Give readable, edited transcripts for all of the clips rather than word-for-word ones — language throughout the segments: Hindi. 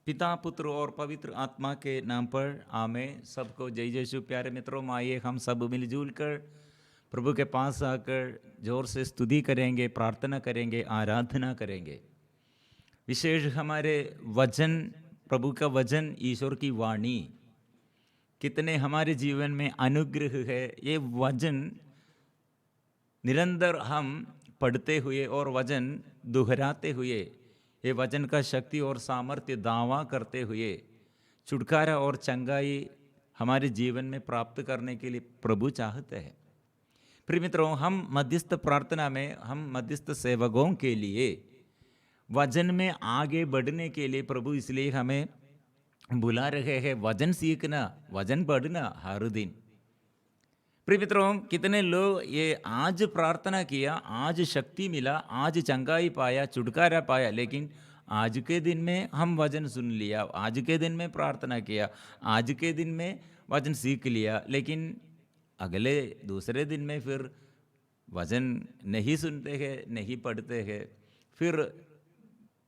पिता पुत्र और पवित्र आत्मा के नाम पर आमेन। सबको जय यीशु। प्यारे मित्रों, आइए हम सब मिलजुल कर प्रभु के पास आकर जोर से स्तुति करेंगे, प्रार्थना करेंगे, आराधना करेंगे। विशेष हमारे वचन, प्रभु का वचन, ईश्वर की वाणी कितने हमारे जीवन में अनुग्रह है। ये वचन निरंतर हम पढ़ते हुए और वचन दोहराते हुए, ये वचन का शक्ति और सामर्थ्य दावा करते हुए छुटकारा और चंगाई हमारे जीवन में प्राप्त करने के लिए प्रभु चाहते हैं। प्रिय मित्रों, हम मध्यस्थ प्रार्थना में, हम मध्यस्थ सेवकों के लिए वचन में आगे बढ़ने के लिए प्रभु इसलिए हमें बुला रहे हैं। वचन सीखना, वचन पढ़ना हर दिन। प्रिय मित्रों, कितने लोग ये आज प्रार्थना किया, आज शक्ति मिला, आज चंगाई पाया, छुटकारा पाया, लेकिन आज के दिन में हम वचन सुन लिया, आज के दिन में प्रार्थना किया, आज के दिन में वचन सीख लिया, लेकिन अगले दूसरे दिन में फिर वचन नहीं सुनते हैं, नहीं पढ़ते हैं। फिर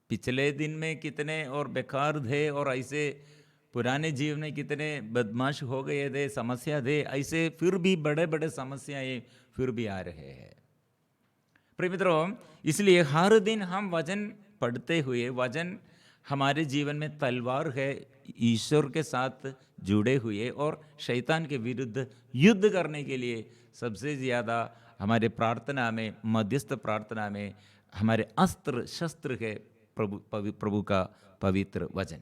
पिछले दिन में कितने और बेकार थे और ऐसे पुराने जीवन में कितने बदमाश हो गए थे, समस्या थे, ऐसे फिर भी बड़े बड़े समस्याएं फिर भी आ रहे हैं। प्रिय मित्रों, इसलिए हर दिन हम वचन पढ़ते हुए, वचन हमारे जीवन में तलवार है, ईश्वर के साथ जुड़े हुए और शैतान के विरुद्ध युद्ध करने के लिए सबसे ज़्यादा हमारे प्रार्थना में, मध्यस्थ प्रार्थना में हमारे अस्त्र शस्त्र है प्रभु का पवित्र वचन।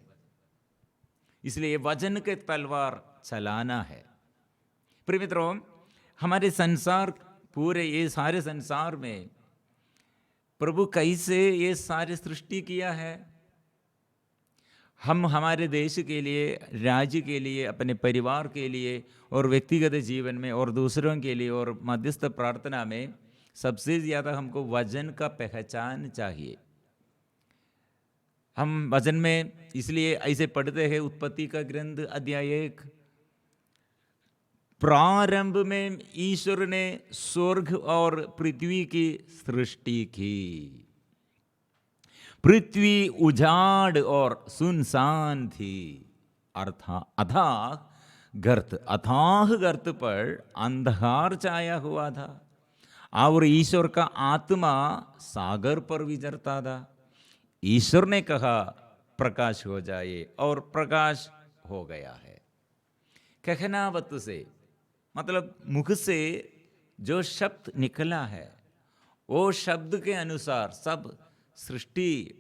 इसलिए वचन के तलवार चलाना है। प्रिय मित्रों, हमारे संसार, पूरे ये सारे संसार में प्रभु कैसे ये सारे सृष्टि किया है। हम हमारे देश के लिए, राज्य के लिए, अपने परिवार के लिए और व्यक्तिगत जीवन में और दूसरों के लिए और मध्यस्थ प्रार्थना में सबसे ज़्यादा हमको वचन का पहचान चाहिए। हम वचन में इसलिए ऐसे पढ़ते हैं, उत्पत्ति का ग्रंथ अध्याय 1, प्रारंभ में ईश्वर ने स्वर्ग और पृथ्वी की सृष्टि की। पृथ्वी उजाड़ और सुनसान थी, अथाह गर्त पर अंधकार छाया हुआ था और ईश्वर का आत्मा सागर पर विचरता था। ईश्वर ने कहा प्रकाश हो जाए और प्रकाश हो गया है। कहनावत से मतलब मुख से जो शब्द निकला है, वो शब्द के अनुसार सब सृष्टि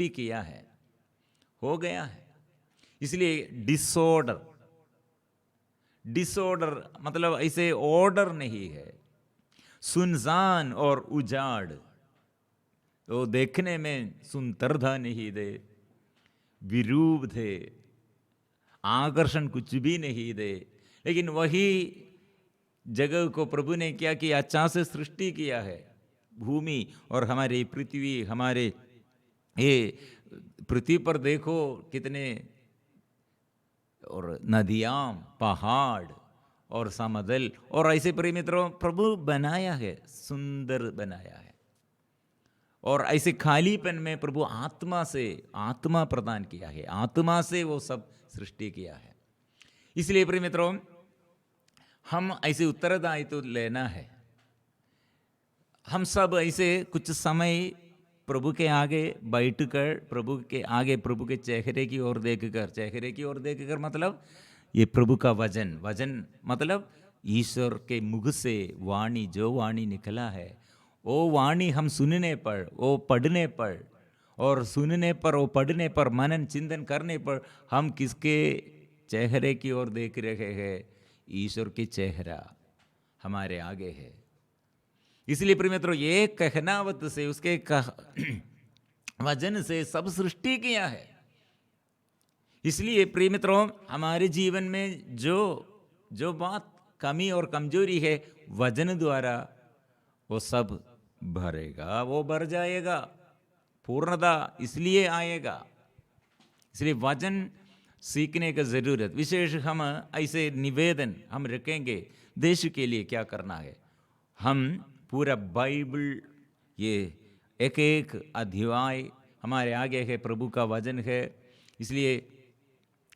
किया है, हो गया है। इसलिए डिसऑर्डर मतलब ऐसे ऑर्डर नहीं है। सुनसान और उजाड़, तो देखने में सुंदरता नहीं थे, विरूप थे, आकर्षण कुछ भी नहीं थे, लेकिन वही जगह को प्रभु ने क्या किया, अच्छा से सृष्टि किया है। भूमि और हमारी पृथ्वी, हमारे ये पृथ्वी पर देखो कितने और नदियाँ, पहाड़ और समतल और ऐसे प्रिय मित्रों प्रभु बनाया है, सुंदर बनाया है। और ऐसे खालीपन में प्रभु आत्मा प्रदान किया है, आत्मा से वो सब सृष्टि किया है। इसलिए प्रिय मित्रों, हम ऐसे उत्तरदायित्व लेना है। हम सब ऐसे कुछ समय प्रभु के आगे बैठकर, प्रभु के आगे, प्रभु के चेहरे की ओर देखकर मतलब ये प्रभु का वचन मतलब ईश्वर के मुख से वाणी, जो वाणी निकला है, वो वाणी हम सुनने पर, वो पढ़ने पर और सुनने पर, वो पढ़ने पर, मनन चिंतन करने पर हम किसके चेहरे की ओर देख रहे हैं? ईश्वर के चेहरा हमारे आगे है। इसलिए प्रिय मित्रों, ये कहनावत से, उसके वचन से सब सृष्टि किया है। इसलिए प्रिय मित्रों, हमारे जीवन में जो बात कमी और कमजोरी है, वचन द्वारा वो सब भरेगा, वो भर जाएगा, पूर्णता इसलिए आएगा। इसलिए वचन सीखने का जरूरत विशेष हम ऐसे निवेदन हम रखेंगे। देश के लिए क्या करना है, हम पूरा बाइबल, ये एक एक अध्याय हमारे आगे है, प्रभु का वचन है, इसलिए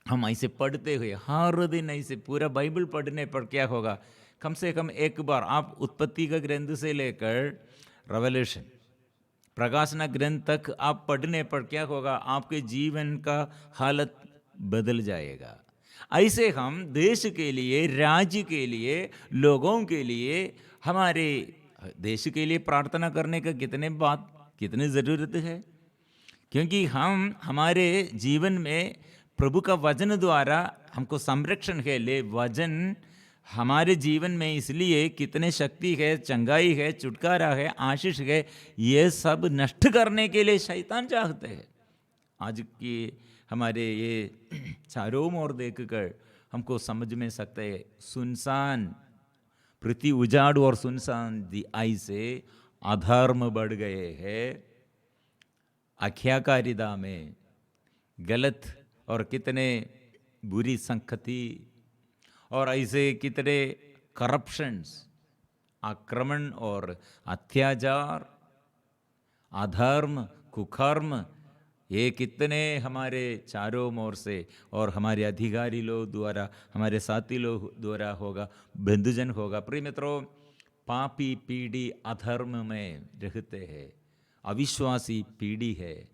हम ऐसे पढ़ते हुए हर दिन ऐसे पूरा बाइबल पढ़ने पर क्या होगा, कम से कम एक बार आप उत्पत्ति का ग्रंथ से लेकर रेवलेशन प्रकाशना ग्रंथ तक आप पढ़ने पर क्या होगा, आपके जीवन का हालत बदल जाएगा। ऐसे हम देश के लिए, राज्य के लिए, लोगों के लिए, हमारे देश के लिए प्रार्थना करने का कितने ज़रूरत है, क्योंकि हम हमारे जीवन में प्रभु का वचन द्वारा हमको संरक्षण है। ले वचन हमारे जीवन में इसलिए कितने शक्ति है, चंगाई है, छुटकारा है, आशीष है, ये सब नष्ट करने के लिए शैतान चाहते हैं। आज की हमारे ये चारों ओर देखकर हमको समझ में सकता है, सुनसान पृथ्वी उजाड़ और सुनसान दिखाई से अधर्म बढ़ गए हैं, आख्याकारिता में गलत और कितने बुरी संगति और ऐसे कितने करप्शंस, आक्रमण और अत्याचार, अधर्म, कुकर्म, ये कितने हमारे चारों ओर से और हमारे अधिकारी लोग द्वारा, हमारे साथी लोग द्वारा होगा, बंधुजन होगा। प्रिय मित्रों, पापी पीढ़ी अधर्म में रहते हैं, अविश्वासी पीढ़ी है।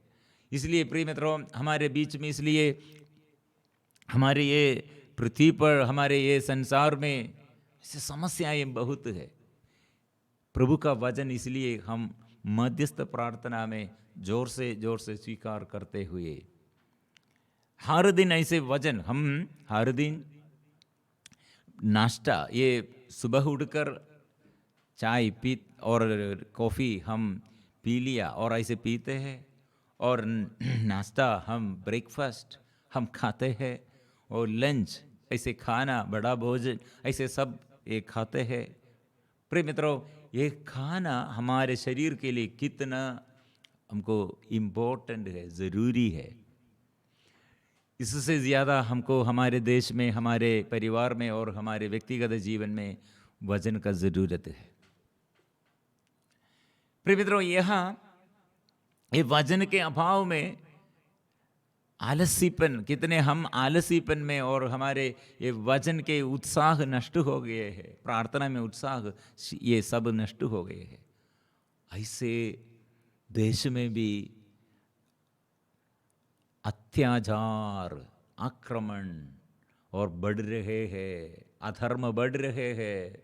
इसलिए प्रिय मित्रों, हमारे बीच में, इसलिए हमारे ये पृथ्वी पर, हमारे ये संसार में ऐसी समस्याएं बहुत है। प्रभु का वचन इसलिए हम मध्यस्थ प्रार्थना में जोर से स्वीकार करते हुए हर दिन ऐसे वचन, हम हर दिन नाश्ता, ये सुबह उठकर चाय पी और कॉफ़ी हम पी लिया और ऐसे पीते हैं, और नाश्ता हम ब्रेकफास्ट हम खाते हैं, और लंच ऐसे खाना, बड़ा भोजन ऐसे सब ये खाते हैं। प्रिय मित्रों, ये खाना हमारे शरीर के लिए कितना हमको इम्पोर्टेंट है, ज़रूरी है। इससे ज़्यादा हमको हमारे देश में, हमारे परिवार में और हमारे व्यक्तिगत जीवन में वचन का ज़रूरत है। प्रिय मित्रों, यहाँ ये वचन के अभाव में आलसीपन, कितने हम आलसीपन में और हमारे ये वचन के उत्साह नष्ट हो गए हैं, प्रार्थना में उत्साह ये सब नष्ट हो गए हैं। ऐसे देश में भी अत्याचार, आक्रमण और बढ़ रहे हैं, अधर्म बढ़ रहे हैं।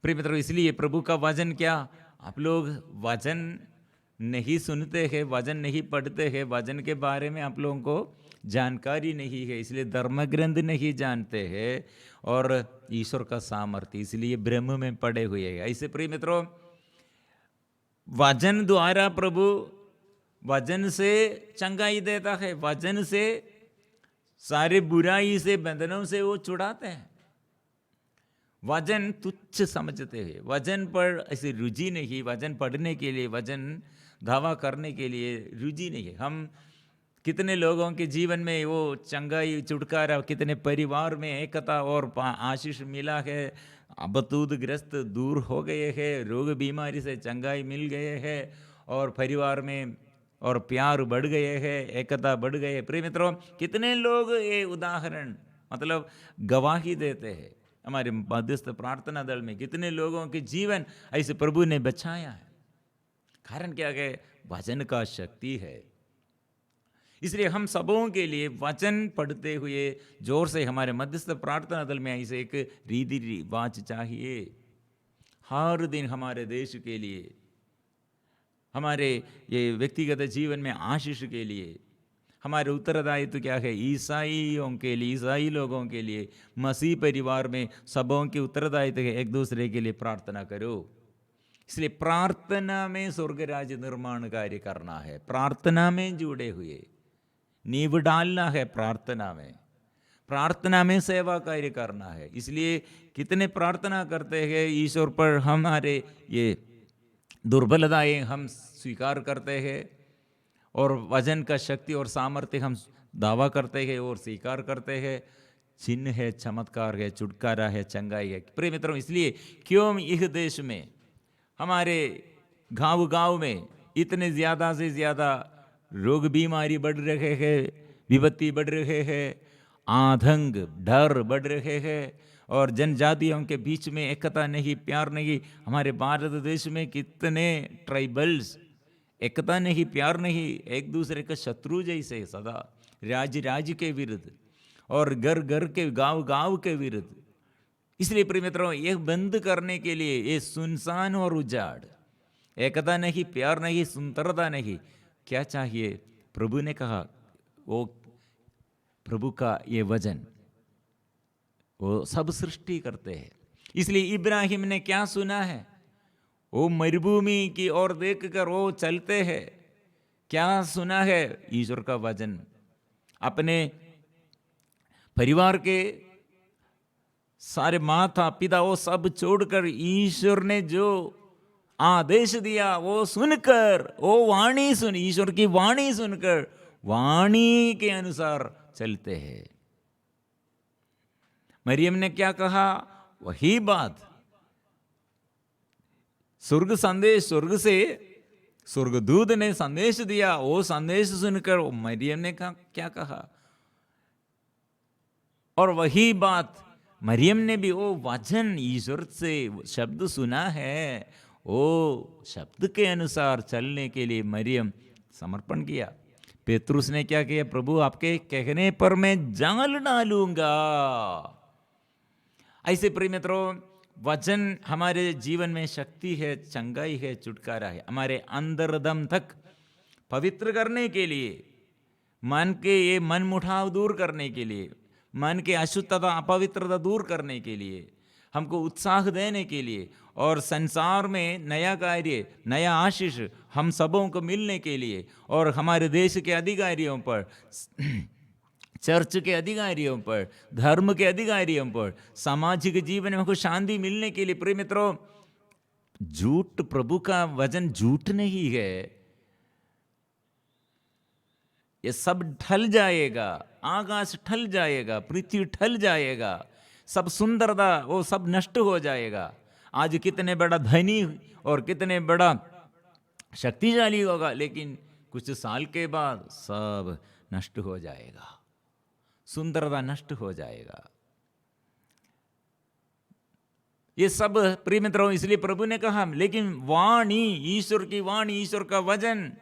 प्रिय मित्रों, इसलिए प्रभु का वचन क्या, आप लोग वचन नहीं सुनते हैं, वचन नहीं पढ़ते हैं, वचन के बारे में आप लोगों को जानकारी नहीं है, इसलिए धर्म ग्रंथ नहीं जानते हैं और ईश्वर का सामर्थ्य इसलिए ब्रह्म में पड़े हुए हैं। ऐसे प्रिय मित्रों, वचन द्वारा प्रभु वचन से चंगाई देता है, वचन से सारे बुराई से, बंधनों से वो छुड़ाते हैं। वचन तुच्छ समझते हैं, वचन पर ऐसे रुचि नहीं, वचन पढ़ने के लिए, वचन दावा करने के लिए रुचि नहीं है। हम कितने लोगों के जीवन में वो चंगाई, छुटकारा, कितने परिवार में एकता और आशीष मिला है, बतूदग्रस्त दूर हो गए हैं, रोग बीमारी से चंगाई मिल गए हैं, और परिवार में और प्यार बढ़ गए हैं, एकता बढ़ गए हैं। प्रिय मित्रों, कितने लोग ये उदाहरण मतलब गवाही देते हैं। हमारे मध्यस्थ प्रार्थना दल में कितने लोगों के जीवन ऐसे प्रभु ने बचाया है। कारण क्या है, वचन का शक्ति है। इसलिए हम सबों के लिए वचन पढ़ते हुए जोर से हमारे मध्यस्थ प्रार्थना दल में ऐसे एक रीति रिवाज चाहिए। हर दिन हमारे देश के लिए, हमारे ये व्यक्तिगत जीवन में आशीष के लिए, हमारे उत्तरदायित्व क्या है, ईसाइयों के लिए, ईसाई लोगों के लिए, मसीह परिवार में सबों के उत्तरदायित्व है, एक दूसरे के लिए प्रार्थना करो। इसलिए प्रार्थना में स्वर्ग राज्य निर्माण कार्य करना है, प्रार्थना में जुड़े हुए नींव डालना है, प्रार्थना में सेवा कार्य करना है। इसलिए कितने प्रार्थना करते हैं, ईश्वर पर हमारे ये दुर्बलताएं हम स्वीकार करते हैं और वचन का शक्ति और सामर्थ्य हम दावा करते हैं और स्वीकार करते हैं। चिन्ह है, चमत्कार है, छुटकारा है, चंगाई है। प्रिय मित्रों, इसलिए क्यों इस देश में, हमारे गांव गांव में इतने ज़्यादा से ज़्यादा रोग बीमारी बढ़ रहे हैं, विपत्ति बढ़ रहे हैं, आतंक डर बढ़ रहे हैं, और जनजातियों के बीच में एकता नहीं, प्यार नहीं। हमारे भारत देश में कितने ट्राइबल्स, एकता नहीं, प्यार नहीं, एक दूसरे का शत्रु जैसे सदा, राज्य राज्य के विरुद्ध और घर घर के, गांव गांव के विरुद्ध। इसलिए प्रिय मित्रों, ये बंद करने के लिए ये सुनसान और उजाड़, एकता नहीं, प्यार नहीं, सुंदरता नहीं, क्या चाहिए? प्रभु ने कहा, वो प्रभु का ये वचन वो सब सृष्टि करते हैं। इसलिए इब्राहिम ने क्या सुना है? वो मरुभूमि की ओर देखकर वो चलते हैं। क्या सुना है? ईश्वर का वचन। अपने परिवार के सारे माता पिता वो सब छोड़कर ईश्वर ने जो आदेश दिया वो सुनकर, वो वाणी सुन, ईश्वर की वाणी सुनकर वाणी के अनुसार चलते हैं। मरियम ने क्या कहा? वही बात, स्वर्ग संदेश, स्वर्ग से स्वर्गदूत ने संदेश दिया, वो संदेश सुनकर मरियम ने क्या कहा? और वही बात मरियम ने भी वो वचन ईश्वर से शब्द सुना है, वो शब्द के अनुसार चलने के लिए मरियम समर्पण किया। पेतरुस ने क्या किया? प्रभु आपके कहने पर मैं जाल डालूंगा। ऐसे प्रिय मित्रों, वचन हमारे जीवन में शक्ति है, चंगाई है, छुटकारा है। हमारे अंदर दम तक पवित्र करने के लिए, मन के ये मन मुठाव दूर करने के लिए, मन के अशुद्धता अपवित्रता दूर करने के लिए, हमको उत्साह देने के लिए, और संसार में नया कार्य, नया आशीष हम सबों को मिलने के लिए, और हमारे देश के अधिकारियों पर, चर्च के अधिकारियों पर, धर्म के अधिकारियों पर, सामाजिक जीवन में हमको शांति मिलने के लिए। प्रिय मित्रों, झूठ, प्रभु का वचन झूठ नहीं है। ये सब ढल जाएगा, आकाश ढल जाएगा, पृथ्वी ढल जाएगा, सब सुंदरता वो सब नष्ट हो जाएगा। आज कितने बड़ा धनी और कितने बड़ा शक्तिशाली होगा, लेकिन कुछ साल के बाद सब नष्ट हो जाएगा, सुंदरता नष्ट हो जाएगा। ये सब प्रिय मित्रों, इसलिए प्रभु ने कहा, लेकिन वाणी, ईश्वर की वाणी, ईश्वर का वचन,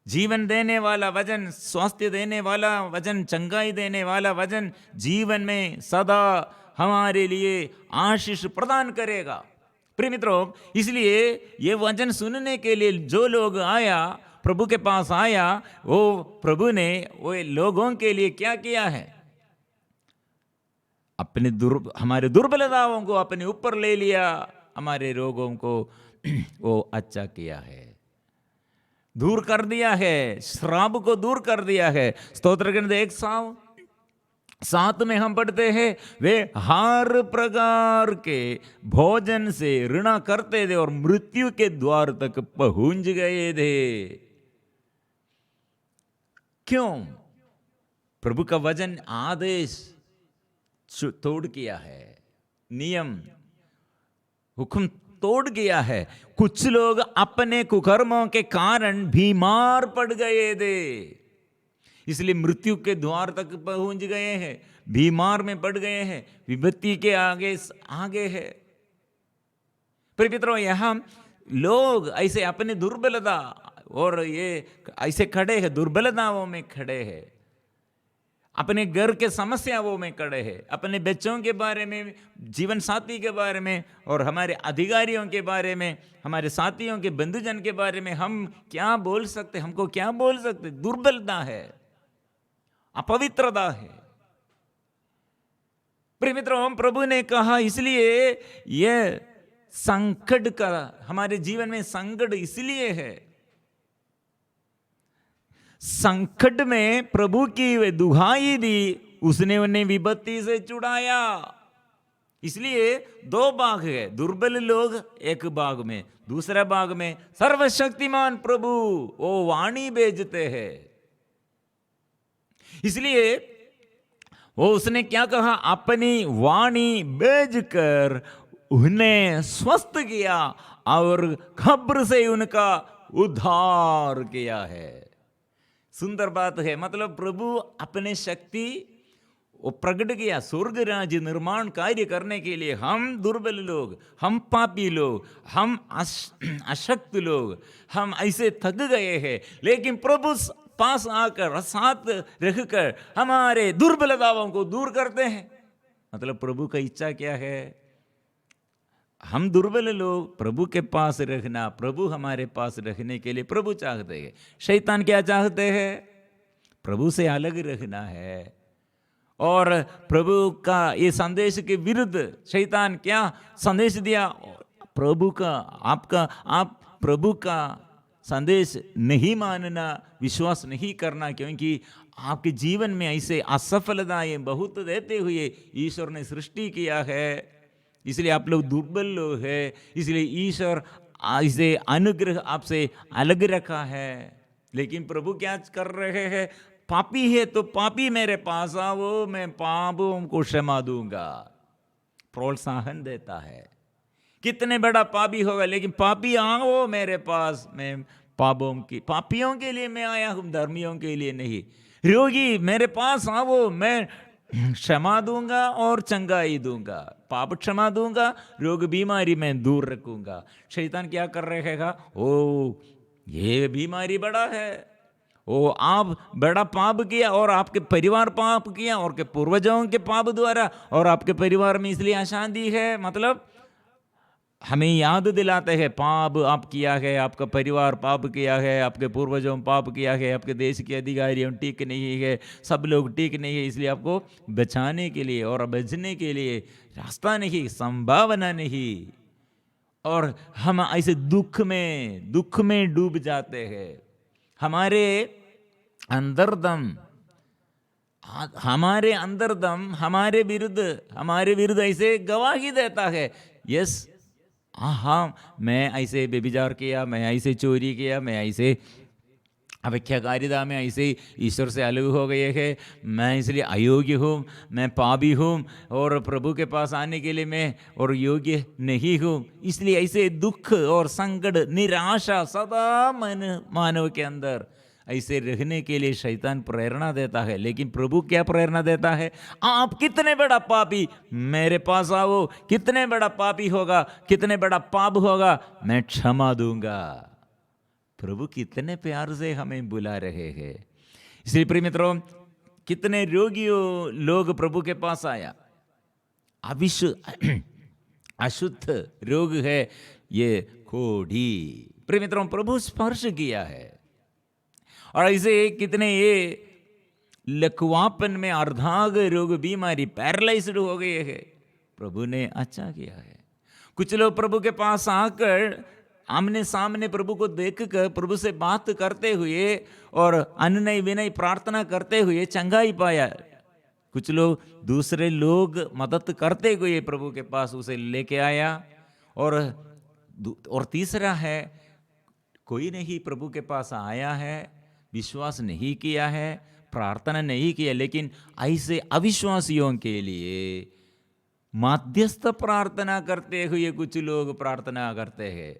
जीवन देने वाला वचन, स्वास्थ्य देने वाला वचन, चंगाई देने वाला वचन जीवन में सदा हमारे लिए आशीष प्रदान करेगा। प्रिय मित्रों, इसलिए ये वचन सुनने के लिए जो लोग आया, प्रभु के पास आया, वो प्रभु ने वो लोगों के लिए क्या किया है? अपने हमारे दुर्बलताओं को अपने ऊपर ले लिया, हमारे रोगों को वो अच्छा किया है, दूर कर दिया है, श्राप को दूर कर दिया है। स्तोत्र ग्रंथ 107 में हम पढ़ते हैं, वे हर प्रकार के भोजन से ऋणा करते थे और मृत्यु के द्वार तक पहुंच गए थे। क्यों? प्रभु का वचन आदेश तोड़ किया है, नियम हुक्म तोड़ गया है। कुछ लोग अपने कुकर्मों के कारण बीमार पड़ गए थे, इसलिए मृत्यु के द्वार तक पहुंच गए हैं, बीमार में पड़ गए हैं, विपत्ति के आगे है। प्रिय मित्रों, यहां लोग ऐसे अपने दुर्बलता और ये ऐसे खड़े हैं, दुर्बलताओं में खड़े हैं, अपने घर के समस्याओं में खड़े हैं, अपने बच्चों के बारे में, जीवन साथी के बारे में, और हमारे अधिकारियों के बारे में, हमारे साथियों के बंधुजन के बारे में हम क्या बोल सकते? हमको क्या बोल सकते? दुर्बलता है, अपवित्रता है। प्रिय मित्रों, प्रभु ने कहा, इसलिए यह संकट का हमारे जीवन में संकट इसलिए है, संकट में प्रभु की दुहाई दी, उसने उन्हें विपत्ति से छुड़ाया। इसलिए दो भाग है, दुर्बल लोग एक भाग में, दूसरा भाग में सर्वशक्तिमान प्रभु वो वाणी भेजते हैं। इसलिए वो उसने क्या कहा? अपनी वाणी भेजकर उन्हें स्वस्थ किया और खबर से उनका उद्धार किया है। सुंदर बात है, मतलब प्रभु अपने शक्ति वो प्रकट किया स्वर्ग राज्य निर्माण कार्य करने के लिए। हम दुर्बल लोग, हम पापी लोग, हम अशक्त लोग, हम ऐसे थक गए हैं, लेकिन प्रभु पास आकर साथ रहकर हमारे दुर्बलताओं को दूर करते हैं। मतलब प्रभु का इच्छा क्या है? हम दुर्बल लोग प्रभु के पास रहना, प्रभु हमारे पास रहने के लिए प्रभु चाहते हैं। शैतान क्या चाहते हैं? प्रभु से अलग रहना है। और प्रभु का ये संदेश के विरुद्ध शैतान क्या संदेश दिया? प्रभु का आप प्रभु का संदेश नहीं मानना, विश्वास नहीं करना, क्योंकि आपके जीवन में ऐसे असफलताएं बहुत देते हुए ईश्वर ने सृष्टि किया है, इसलिए आप लोग दुर्बल लोग हैं, इसलिए ईश्वर ऐसे अनुग्रह आपसे अलग रखा है। लेकिन प्रभु क्या कर रहे हैं? पापी है तो पापी मेरे पास आओ, मैं पापों को क्षमा दूंगा, प्रोत्साहन देता है। कितने बड़ा पापी होगा, लेकिन पापी आओ मेरे पास, मैं पापियों के लिए मैं आया हूं, धर्मियों के लिए नहीं। रोगी मेरे पास आओ, मैं क्षमा दूंगा और चंगाई दूंगा, पाप क्षमा दूंगा, रोग बीमारी मैं दूर रखूंगा। शैतान क्या कर रहेगा? ओ ये बीमारी बड़ा है, ओ आप बड़ा पाप किया और आपके परिवार पाप किया और के पूर्वजों के पाप द्वारा और आपके परिवार में इसलिए अशांति है। मतलब हमें याद दिलाते हैं पाप आप किया है, आपका परिवार पाप किया है, आपके पूर्वजों पाप किया है, आपके देश के अधिकारियों ठीक नहीं है, सब लोग ठीक नहीं है, इसलिए आपको बचाने के लिए और बचने के लिए रास्ता नहीं, संभावना नहीं। और हम ऐसे दुख में डूब जाते हैं। हमारे अंदर दम हमारे विरुद्ध ऐसे गवाही देता है। यस, हाँ मैं ऐसे बेविचार किया, मैं ऐसे चोरी किया, मैं ऐसे अव्याख्याकारिता में ऐसे ईश्वर से अलग हो गए हैं, मैं इसलिए अयोग्य हूँ, मैं पापी हूँ और प्रभु के पास आने के लिए मैं और योग्य नहीं हूँ। इसलिए ऐसे दुख और संकट, निराशा सदा मानव के अंदर ऐसे रहने के लिए शैतान प्रेरणा देता है। लेकिन प्रभु क्या प्रेरणा देता है? आप कितने बड़ा पापी मेरे पास आओ, कितने बड़ा पापी होगा, कितने बड़ा पाप होगा, मैं क्षमा दूंगा। प्रभु कितने प्यार से हमें बुला रहे हैं। इसलिए प्रिय मित्रों, कितने रोगियों लोग प्रभु के पास आया, अशुद्ध रोग है ये कोढ़ी। प्रिय मित्रों, प्रभु स्पर्श किया है और ऐसे कितने ये लकवापन में अर्धांग रोग बीमारी पैरालाइज्ड हो गए हैं, प्रभु ने अच्छा किया है। कुछ लोग प्रभु के पास आकर आमने सामने प्रभु को देखकर प्रभु से बात करते हुए और अनुनय विनय प्रार्थना करते हुए चंगाई पाया। कुछ लोग दूसरे लोग मदद करते हुए प्रभु के पास उसे लेके आया। और तीसरा है, कोई नहीं प्रभु के पास आया है, विश्वास नहीं किया है, प्रार्थना नहीं किया, लेकिन ऐसे अविश्वासियों के लिए मध्यस्थ प्रार्थना करते हुए कुछ लोग प्रार्थना करते हैं।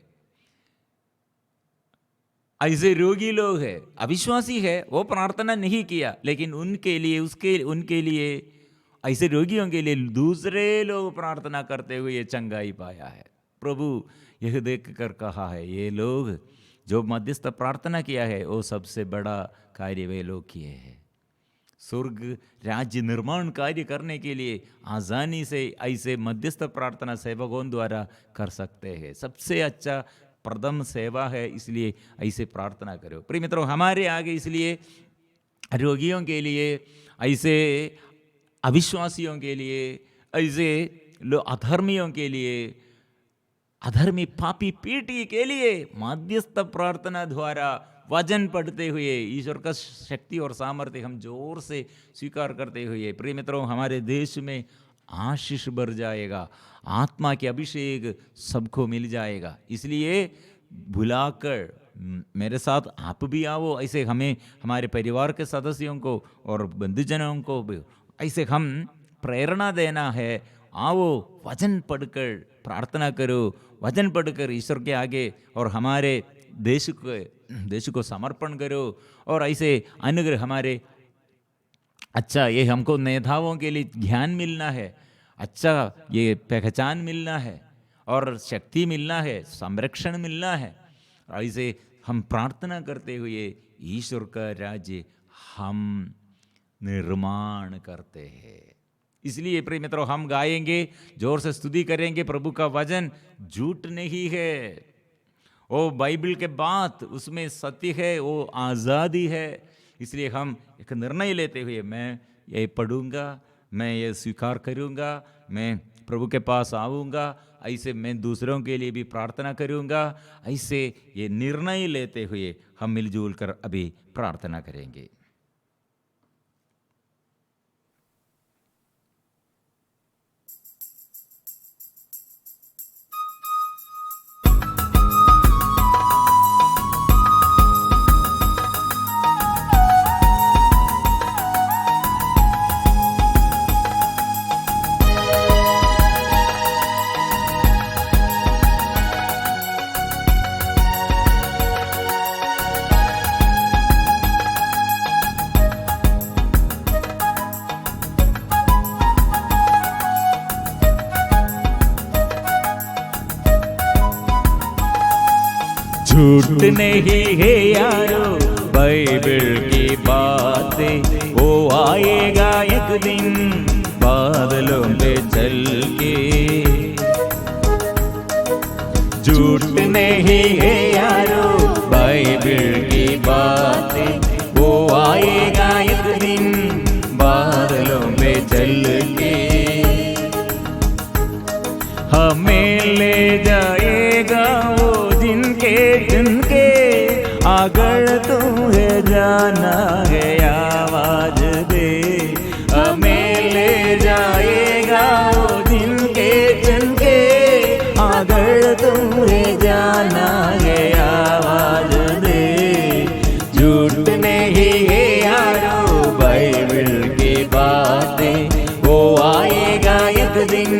ऐसे रोगी लोग हैं, अविश्वासी है, वो प्रार्थना नहीं किया, लेकिन उनके लिए ऐसे रोगियों के लिए दूसरे लोग प्रार्थना करते हुए चंगाई पाया है। प्रभु यह देख कर कहा है, ये लोग जो मध्यस्थ प्रार्थना किया है वो सबसे बड़ा कार्य वे लोग किए हैं। स्वर्ग राज्य निर्माण कार्य करने के लिए आसानी से ऐसे मध्यस्थ प्रार्थना सेवकों द्वारा कर सकते हैं। सबसे अच्छा प्रथम सेवा है, इसलिए ऐसे प्रार्थना करो। प्रिय मित्रों, हमारे आगे इसलिए रोगियों के लिए, ऐसे अविश्वासियों के लिए, ऐसे अधर्मियों के लिए, अधर्मी पापी पीटी के लिए मध्यस्थ प्रार्थना द्वारा वचन पढ़ते हुए ईश्वर का शक्ति और सामर्थ्य हम जोर से स्वीकार करते हुए, प्रिय मित्रों, हमारे देश में आशीष बढ़ जाएगा, आत्मा के अभिषेक सबको मिल जाएगा। इसलिए बुलाकर मेरे साथ आप भी आओ, ऐसे हमें हमारे परिवार के सदस्यों को और बंधुजनों को भी ऐसे हम प्रेरणा देना है। आओ, वचन पढ़कर प्रार्थना करो, वचन पढ़कर ईश्वर के आगे और हमारे देश को समर्पण करो और ऐसे अनुग्रह हमारे, अच्छा ये हमको नेताओं के लिए ज्ञान मिलना है, अच्छा ये पहचान मिलना है और शक्ति मिलना है, संरक्षण मिलना है। ऐसे हम प्रार्थना करते हुए ईश्वर का राज्य हम निर्माण करते हैं। इसलिए प्रिय मित्रों, हम गाएंगे, जोर से स्तुति करेंगे। प्रभु का वचन झूठ नहीं है, वो बाइबल के बात उसमें सत्य है, वो आज़ादी है। इसलिए हम एक निर्णय लेते हुए मैं ये पढ़ूंगा, मैं ये स्वीकार करूंगा, मैं प्रभु के पास आऊँगा, ऐसे मैं दूसरों के लिए भी प्रार्थना करूँगा। ऐसे ये निर्णय लेते हुए हम मिलजुल कर अभी प्रार्थना करेंगे। झूठ नहीं है यारो बाइबल की बातें, वो आएगा एक दिन बादलों पे चल के। झूठ नहीं है यारो बाइबल की बातें, वो आएगा एक दिन बादलों पे चल के। हमें ले जाएगा वो जिनके अगर तुम्हें जाना है आवाज दे। हमें ले जाएगा वो जिनके अगर तुम्हें जाना है आवाज दे। झूठ नहीं है यारो बाइबल की बातें, वो आएगा एक दिन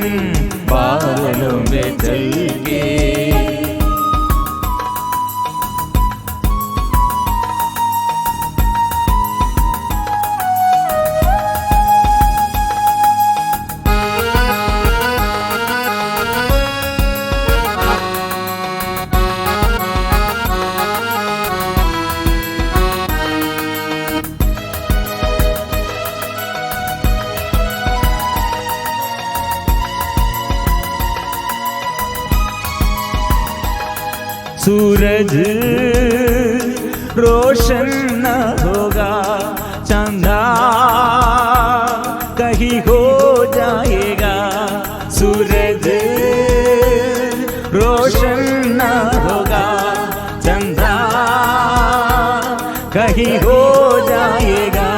बादलों में चल के। सूरज रोशन न होगा, चंदा कहीं हो जाएगा। सूरज रोशन न होगा, चंदा कहीं हो जाएगा।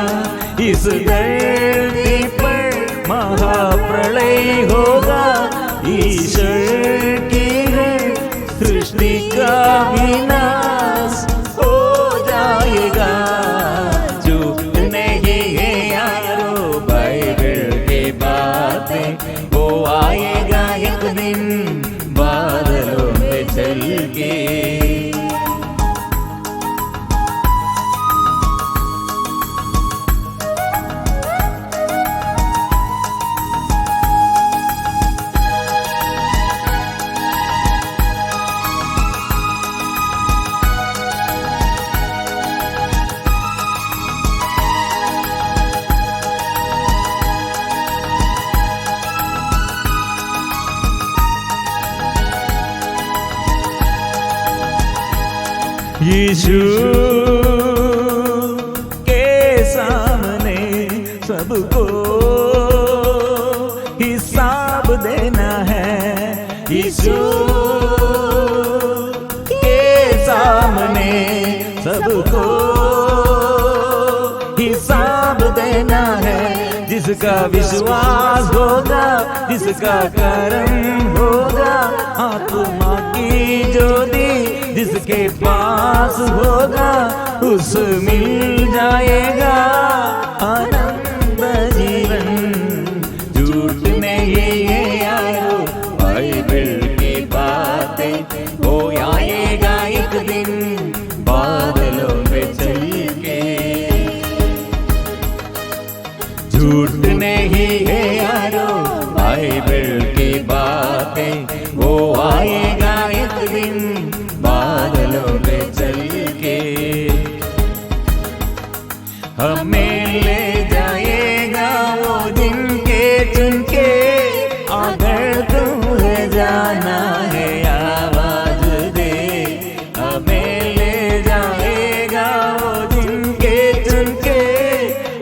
इस धरती पर महाप्रलय होगा, ईश्वर की सृष्टि का विनाश हो जाएगा। झूठ नहीं है यारो बाइबल की बातें, वो आएगा एक दिन बादलों में चल के। यीशु के सामने सबको हिसाब देना है। यीशु के सामने सबको हिसाब देना है। जिसका विश्वास होगा, जिसका कर्म होगा, आत्मा की ज्योति जिसके पास होगा, उस मिल जाएगा आनंद जीवन। झूठ नहीं है यारो बाइबल की बातें, वो आएगा एक दिन झूठ नहीं है यारो बाइबल की बातें, वो आएगा एक दिन बादलों में चल के, हमें ले जाएगा वो दिन के चुन के। अगर तुम्हें जाना है आवाज दे, हमें ले जाएगा वो दिन के चुन के।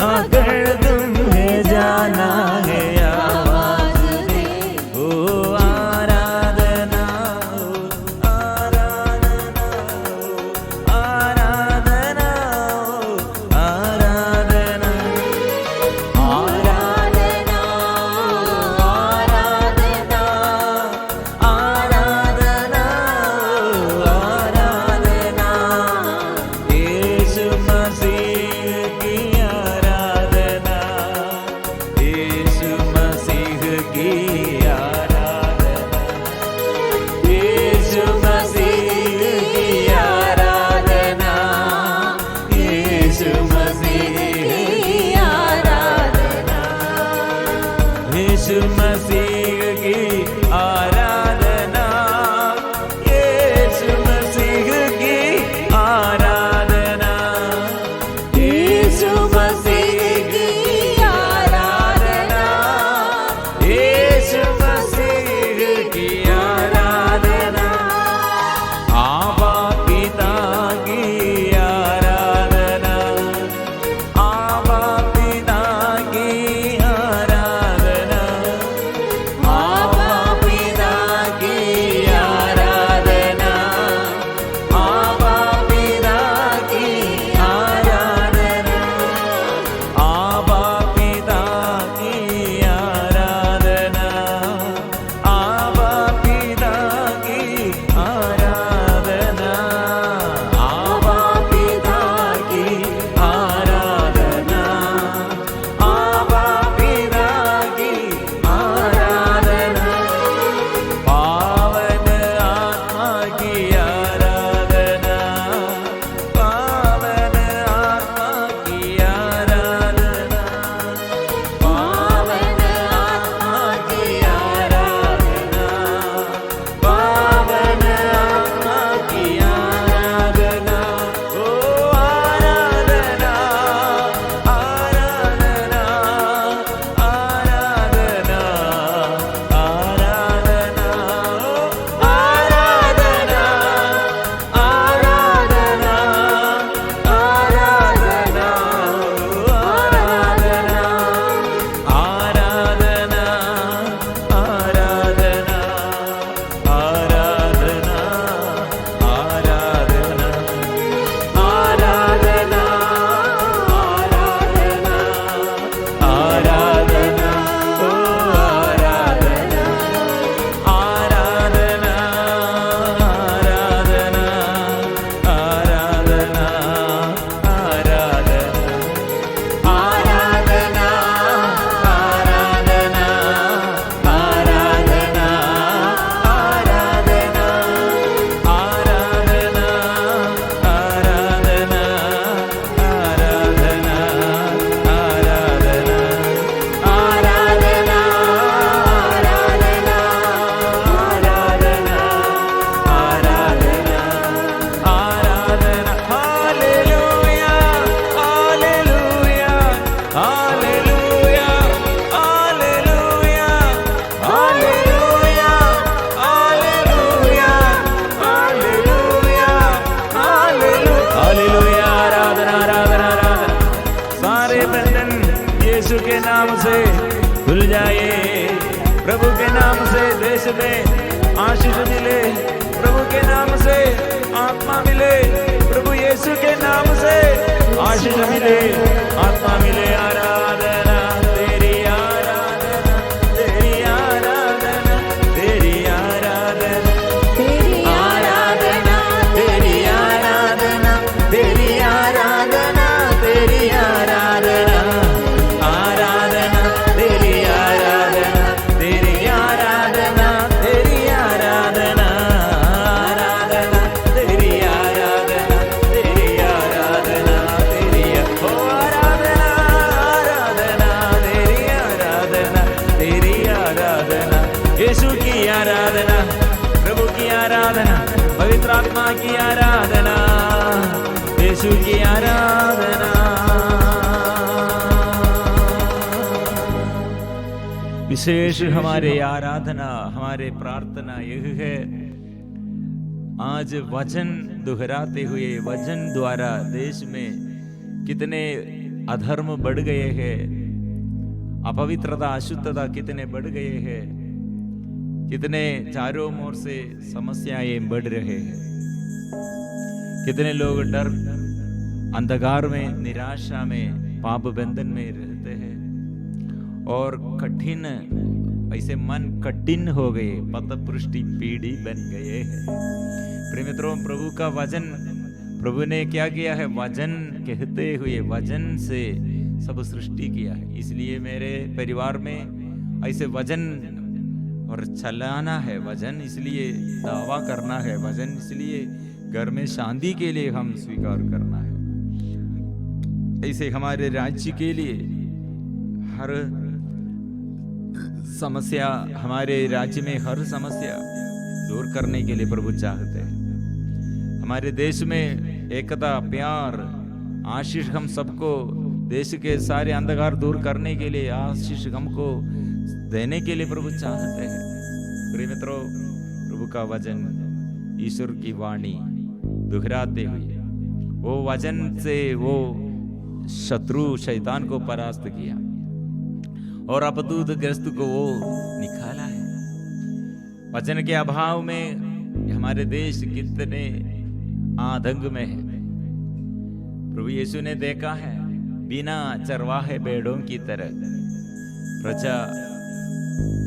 अगर तुम्हें जाना है आवाज दे, ओ आराधना हो, आराधना हो, आराधना हो, आराधना, आराधना, आराधना, आराधना, आराधना, यीशु मसीह की आराधना, यीशु मसीह की आराधना, यीशु मसीह की आराधना, यीशु मसीह की आराधना, यीशु मसीह की आराधना, यीशु मसीह की आराधना, यीशु मसीह की आराधना, यीशु मसीह की आराधना, आबा पिता की आराधना, आबा पिता की आराधना, आबा पिता की आराधना, आबा पिता की आराधना, आबा पिता की आराधना, आबा पिता की आराधना, आबा पिता की आराधना, आबा पिता की आराधना, पावन आत्मा की आराधना, पावन आत्मा की आराधना, पावन आत्मा की आराधना, पावन आत्मा की आराधना, ओ आराधना, आराधना, आराधना, आराधना, आराधना, आराधना, आराधना, आराधना, आराधना, आराधना, आराधना, आराधना, आराधना, आराधना, ओ आराधना, आराधना, आराधना, आराधना, आराधना, आराधना, आराधना, आराधना, आराधना, आराधना, आराधना, आराधना, आराधना, आराधना, hallelujah, hallelujah, hallelujah, hallelujah, hallelujah, hallelujah, hallelujah, hallelujah, आराधना, आराधना, आराधना। सारे बंधन यीशु के नाम से खुल जाए, प्रभु के नाम से देश में आशीष मिले, प्रभु के नाम से आत्मा मिले, प्रभु यीशु के नाम से आशीष मिले, आत्मा मिले। आराधना तेरी, आराधना तेरी, आराधना तेरी, आराधना तेरी, आराधना तेरी, आराधना तेरी, आराधना तेरी, आराधना, आराधना तेरी, आराधना तेरी, आराधना तेरी, आराधना, आराधना तेरी, आराधना तेरी, आराधना तेरी, पवित्र आत्मा की आराधना, यीशु की आराधना। विशेष हमारे आराधना, हमारे प्रार्थना यह है, आज वचन दोहराते हुए वचन द्वारा देश में कितने अधर्म बढ़ गए हैं, अपवित्रता अशुद्धता कितने बढ़ गए हैं, कितने चारों ओर से समस्याएं बढ़ रहे हैं, कितने लोग डर, अंधकार में, निराशा में, पाप बंधन में रहते हैं और कठिन, ऐसे मन कठिन हो गए, पथभ्रष्ट पीढ़ी बन गए हैं। प्रिय मित्रों, प्रभु का वचन, प्रभु ने क्या किया है, वचन कहते हुए वचन से सब सृष्टि किया है। इसलिए मेरे परिवार में ऐसे वचन और चलाना है, वचन इसलिए दावा करना है, वचन इसलिए घर में शांति के लिए हम स्वीकार करना है। ऐसे हमारे राज्य के लिए हर समस्या, हमारे राज्य में हर समस्या दूर करने के लिए प्रभु चाहते हैं। हमारे देश में एकता, प्यार, आशीष हम सबको, देश के सारे अंधकार दूर करने के लिए आशीष हमको देने के लिए प्रभु चाहते हैं। प्रिय मित्रों, प्रभु का वचन, ईश्वर की वाणी दोहराते हुए वो वचन से वो शत्रु शैतान को परास्त किया और अपतूत ग्रस्त को वो निकाला है। वचन के अभाव में हमारे देश कितने आतंक में है। प्रभु यीशु ने देखा है, बिना चरवाहे भेड़ों की तरह प्रजा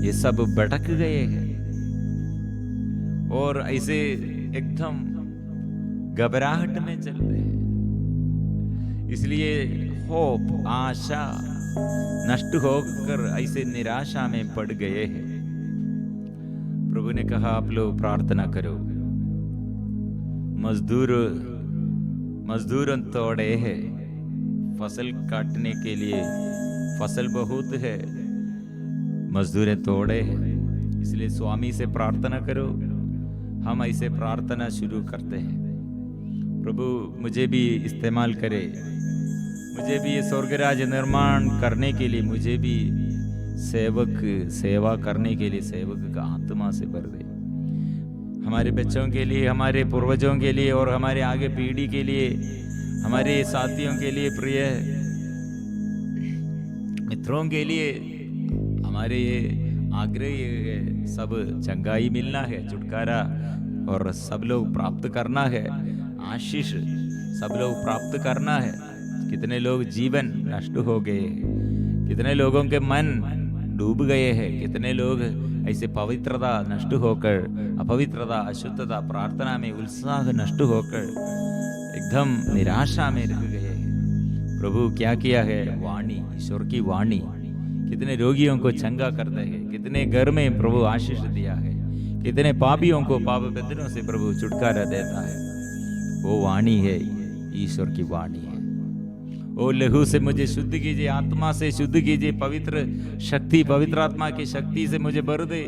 ये सब भटक गए हैं और ऐसे एकदम घबराहट में चलते हैं। इसलिए होप, आशा नष्ट होकर ऐसे निराशा में पड़ गए हैं। प्रभु ने कहा, आप लोग प्रार्थना करो। मजदूर तोड़े है, फसल काटने के लिए फसल बहुत है, मजदूरें तोड़े हैं। इसलिए स्वामी से प्रार्थना करो। हम ऐसे प्रार्थना शुरू करते हैं, प्रभु मुझे भी इस्तेमाल करे, मुझे भी ये स्वर्गराज निर्माण करने के लिए, मुझे भी सेवा करने के लिए सेवक का आत्मा से भर दे। हमारे बच्चों के लिए, हमारे पूर्वजों के लिए और हमारे आगे पीढ़ी के लिए, हमारे साथियों के लिए, प्रिय मित्रों के लिए हमारे ये आग्रह है, सब चंगाई मिलना है, छुटकारा और सब लोग प्राप्त करना है, आशीष सब लोग प्राप्त करना है। कितने लोग जीवन नष्ट हो गए, कितने लोगों के मन डूब गए हैं, कितने लोग ऐसे पवित्रता नष्ट होकर, अपवित्रता, अशुद्धता, प्रार्थना में उत्साह नष्ट होकर एकदम निराशा में रह गए हैं। प्रभु क्या किया है, वाणी, ईश्वर की वाणी कितने रोगियों को चंगा करता है, कितने घर में प्रभु आशीष दिया है, कितने पापियों को पाप बंधनों से प्रभु छुटकारा देता है। वो वाणी है, ईश्वर की वाणी है। ओ लहू से मुझे शुद्ध कीजिए, आत्मा से शुद्ध कीजिए, पवित्र शक्ति, पवित्र आत्मा की शक्ति से मुझे भर दे।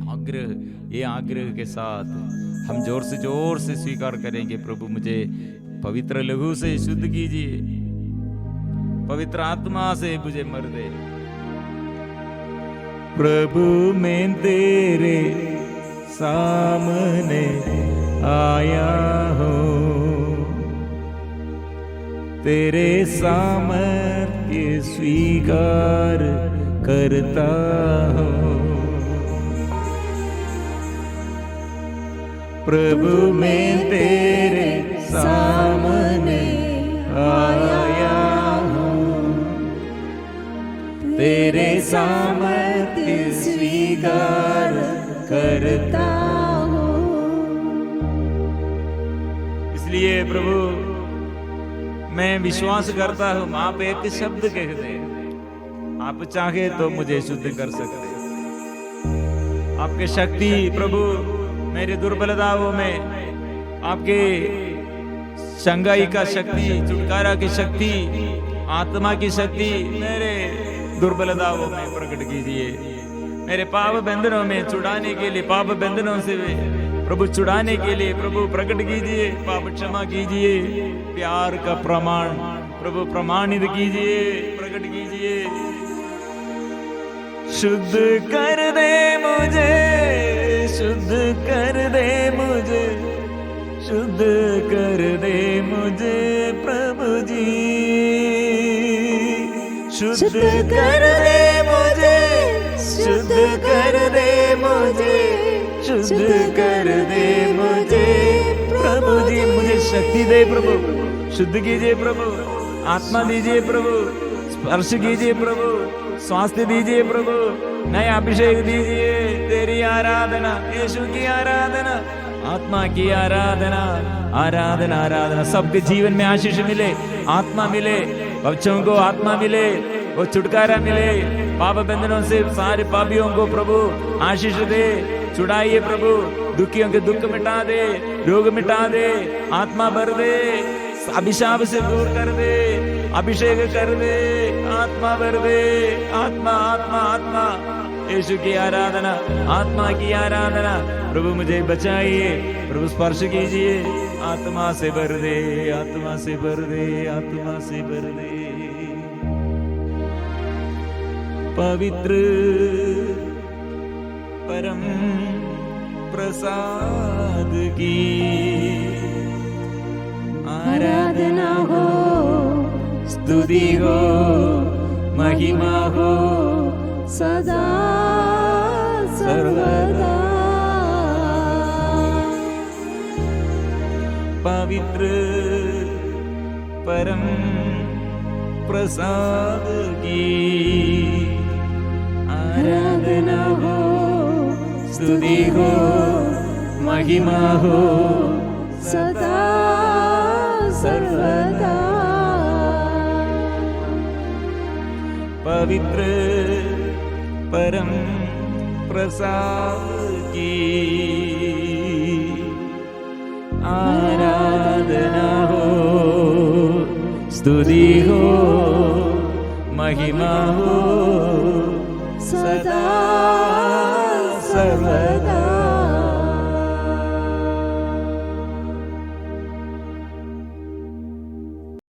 आग्रह, ये आग्रह के साथ हम जोर से स्वीकार करेंगे, प्रभु मुझे पवित्र लहू से शुद्ध कीजिए, पवित्र आत्मा से मुझे भर दे। प्रभु मैं तेरे सामने आया हूँ, तेरे सामर्थ्य स्वीकार करता हूँ। प्रभु मैं तेरे सामने आया हूँ, तेरे सामर्थ्य स्वीकार करता हूँ। इसलिए प्रभु मैं विश्वास करता हूं, आप एक शब्द कह दे, आप चाहे तो मुझे शुद्ध कर सकते। आपके शक्ति प्रभु मेरे दुर्बलताओं में, आपके चंगाई का शक्ति, छुटकारा की शक्ति, आत्मा की शक्ति मेरे दुर्बलताओं में प्रकट कीजिए। मेरे पाप बंधनों में छुड़ाने के लिए, पाप बंधनों से प्रभु छुड़ाने के लिए प्रभु प्रकट कीजिए, पाप क्षमा कीजिए, प्यार का प्रमाण प्रभु प्रमाणित कीजिए, प्रकट कीजिए। शुद्ध कर दे मुझे, शुद्ध कर दे मुझे, शुद्ध कर दे मुझे प्रभु जी, शुद्ध कर दे मुझे, शुद्ध कर दे मुझे, शुद्ध कर दे मुझे प्रभु जी। मुझे शक्ति दे प्रभु, शुद्ध कीजिए प्रभु, आत्मा दीजिए प्रभु, स्पर्श कीजिए प्रभु, स्वास्थ्य दीजिए प्रभु, नया अभिषेक दीजिए। तेरी आराधना, यीशु की आराधना, आत्मा की आराधना, आराधना आराधना। सबके जीवन में आशीष मिले, आत्मा मिले, बच्चों को आत्मा मिले, वो छुटकारा मिले पाप बंधनों से। सारे पापियों को प्रभु आशीष दे, छुड़ाइए प्रभु, दुखियों के दुख मिटा दे, रोग मिटा दे, आत्मा भर दे, अभिशाप से दूर कर दे, अभिषेक कर दे, आत्मा भर दे, आत्मा आत्मा आत्मा। यीशु की आराधना, आत्मा की आराधना। प्रभु मुझे बचाइए, प्रभु स्पर्श कीजिए, आत्मा से भर दे, आत्मा से भर दे, आत्मा से भर दे। पवित्र परम प्रसाद की आराधना हो, स्तुति हो, महिमा हो सदा सर्वदा। पवित्र परम प्रसाद की आराधना हो, स्तुति हो, महिमा हो सदा सर्वदा। पवित्र परम प्रसाद की आराधना हो, स्तुति हो, महिमा हो सदा सर्वदा।